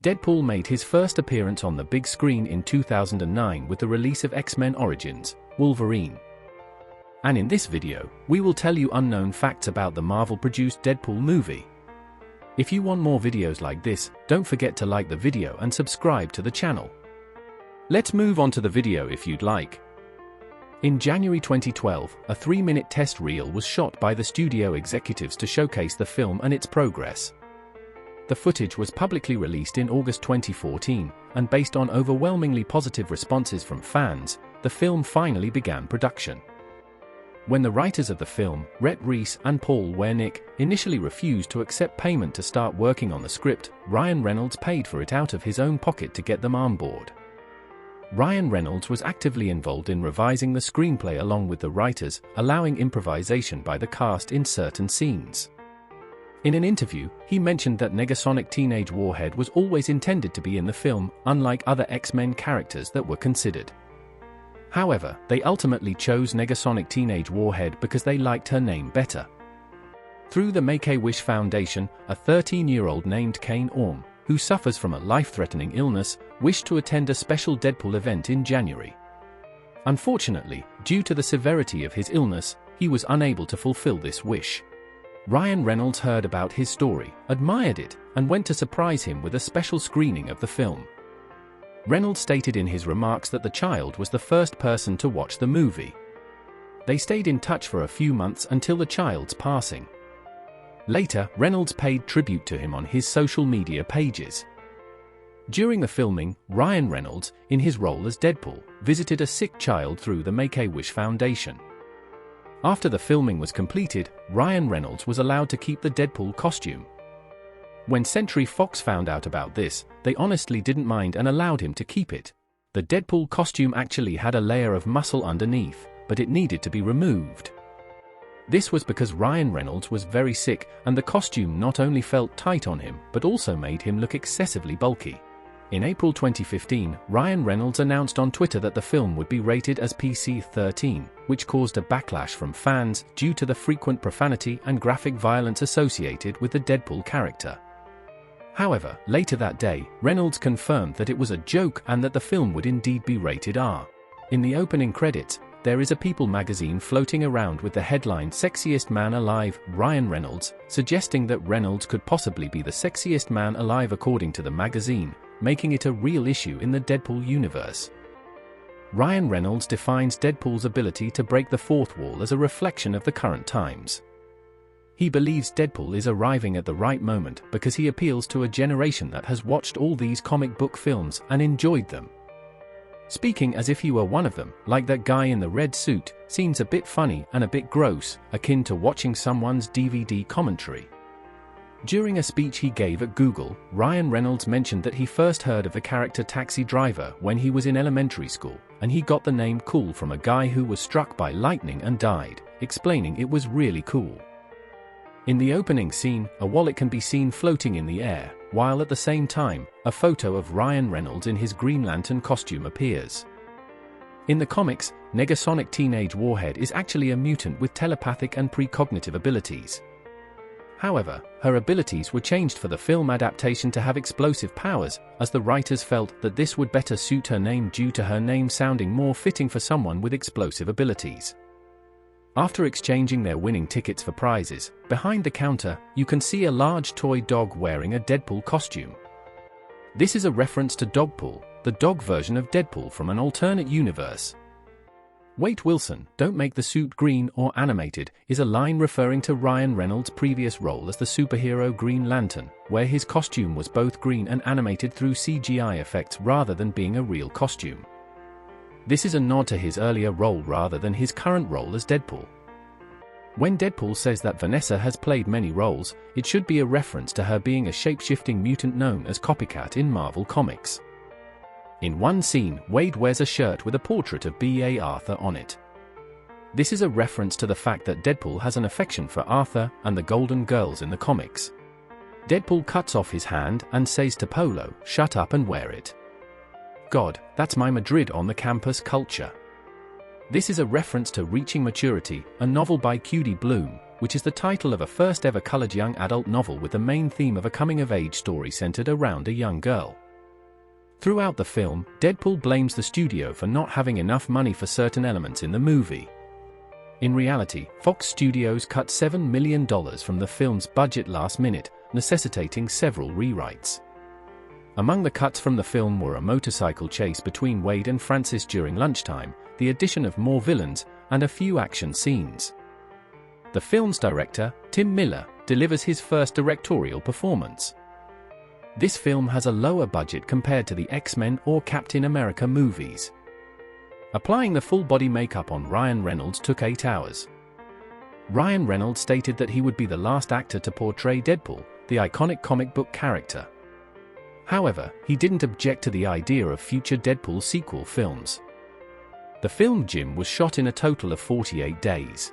Deadpool made his first appearance on the big screen in 2009 with the release of X-Men Origins: Wolverine. And in this video, we will tell you unknown facts about the Marvel-produced Deadpool movie. If you want more videos like this, don't forget to like the video and subscribe to the channel. Let's move on to the video if you'd like. In January 2012, a 3-minute test reel was shot by the studio executives to showcase the film and its progress. The footage was publicly released in August 2014, and based on overwhelmingly positive responses from fans, the film finally began production. When the writers of the film, Rhett Reese and Paul Wernick, initially refused to accept payment to start working on the script, Ryan Reynolds paid for it out of his own pocket to get them on board. Ryan Reynolds was actively involved in revising the screenplay along with the writers, allowing improvisation by the cast in certain scenes. In an interview, he mentioned that Negasonic Teenage Warhead was always intended to be in the film, unlike other X-Men characters that were considered. However, they ultimately chose Negasonic Teenage Warhead because they liked her name better. Through the Make-A-Wish Foundation, a 13-year-old named Kane Orm, who suffers from a life-threatening illness, wished to attend a special Deadpool event in January. Unfortunately, due to the severity of his illness, he was unable to fulfill this wish. Ryan Reynolds heard about his story, admired it, and went to surprise him with a special screening of the film. Reynolds stated in his remarks that the child was the first person to watch the movie. They stayed in touch for a few months until the child's passing. Later, Reynolds paid tribute to him on his social media pages. During the filming, Ryan Reynolds, in his role as Deadpool, visited a sick child through the Make-A-Wish Foundation. After the filming was completed, Ryan Reynolds was allowed to keep the Deadpool costume. When Century Fox found out about this, they honestly didn't mind and allowed him to keep it. The Deadpool costume actually had a layer of muscle underneath, but it needed to be removed. This was because Ryan Reynolds was very sick, and the costume not only felt tight on him, but also made him look excessively bulky. In April 2015, Ryan Reynolds announced on Twitter that the film would be rated as PG-13, which caused a backlash from fans due to the frequent profanity and graphic violence associated with the Deadpool character. However, later that day, Reynolds confirmed that it was a joke and that the film would indeed be rated R. In the opening credits, there is a People magazine floating around with the headline "Sexiest Man Alive, Ryan Reynolds," suggesting that Reynolds could possibly be the sexiest man alive according to the magazine, making it a real issue in the Deadpool universe. Ryan Reynolds defines Deadpool's ability to break the fourth wall as a reflection of the current times. He believes Deadpool is arriving at the right moment because he appeals to a generation that has watched all these comic book films and enjoyed them. Speaking as if he were one of them, like that guy in the red suit, seems a bit funny and a bit gross, akin to watching someone's DVD commentary. During a speech he gave at Google, Ryan Reynolds mentioned that he first heard of the character Taxi Driver when he was in elementary school, and he got the name cool from a guy who was struck by lightning and died, explaining it was really cool. In the opening scene, a wallet can be seen floating in the air, while at the same time, a photo of Ryan Reynolds in his Green Lantern costume appears. In the comics, Negasonic Teenage Warhead is actually a mutant with telepathic and precognitive abilities. However, her abilities were changed for the film adaptation to have explosive powers, as the writers felt that this would better suit her name due to her name sounding more fitting for someone with explosive abilities. After exchanging their winning tickets for prizes, behind the counter, you can see a large toy dog wearing a Deadpool costume. This is a reference to Dogpool, the dog version of Deadpool from an alternate universe. "Wait, Wilson, don't make the suit green or animated," is a line referring to Ryan Reynolds' previous role as the superhero Green Lantern, where his costume was both green and animated through CGI effects rather than being a real costume. This is a nod to his earlier role rather than his current role as Deadpool. When Deadpool says that Vanessa has played many roles, it should be a reference to her being a shape-shifting mutant known as Copycat in Marvel Comics. In one scene, Wade wears a shirt with a portrait of B.A. Arthur on it. This is a reference to the fact that Deadpool has an affection for Arthur and the Golden Girls in the comics. Deadpool cuts off his hand and says to Polo, "Shut up and wear it." God, that's my Madrid on the campus culture. This is a reference to Reaching Maturity, a novel by Cutie Bloom, which is the title of a first-ever colored young adult novel with the main theme of a coming-of-age story centered around a young girl. Throughout the film, Deadpool blames the studio for not having enough money for certain elements in the movie. In reality, Fox Studios cut $7 million from the film's budget last minute, necessitating several rewrites. Among the cuts from the film were a motorcycle chase between Wade and Francis during lunchtime, the addition of more villains, and a few action scenes. The film's director, Tim Miller, delivers his first directorial performance. This film has a lower budget compared to the X-Men or Captain America movies. Applying the full-body makeup on Ryan Reynolds took 8 hours. Ryan Reynolds stated that he would be the last actor to portray Deadpool, the iconic comic book character. However, he didn't object to the idea of future Deadpool sequel films. The film Jim was shot in a total of 48 days.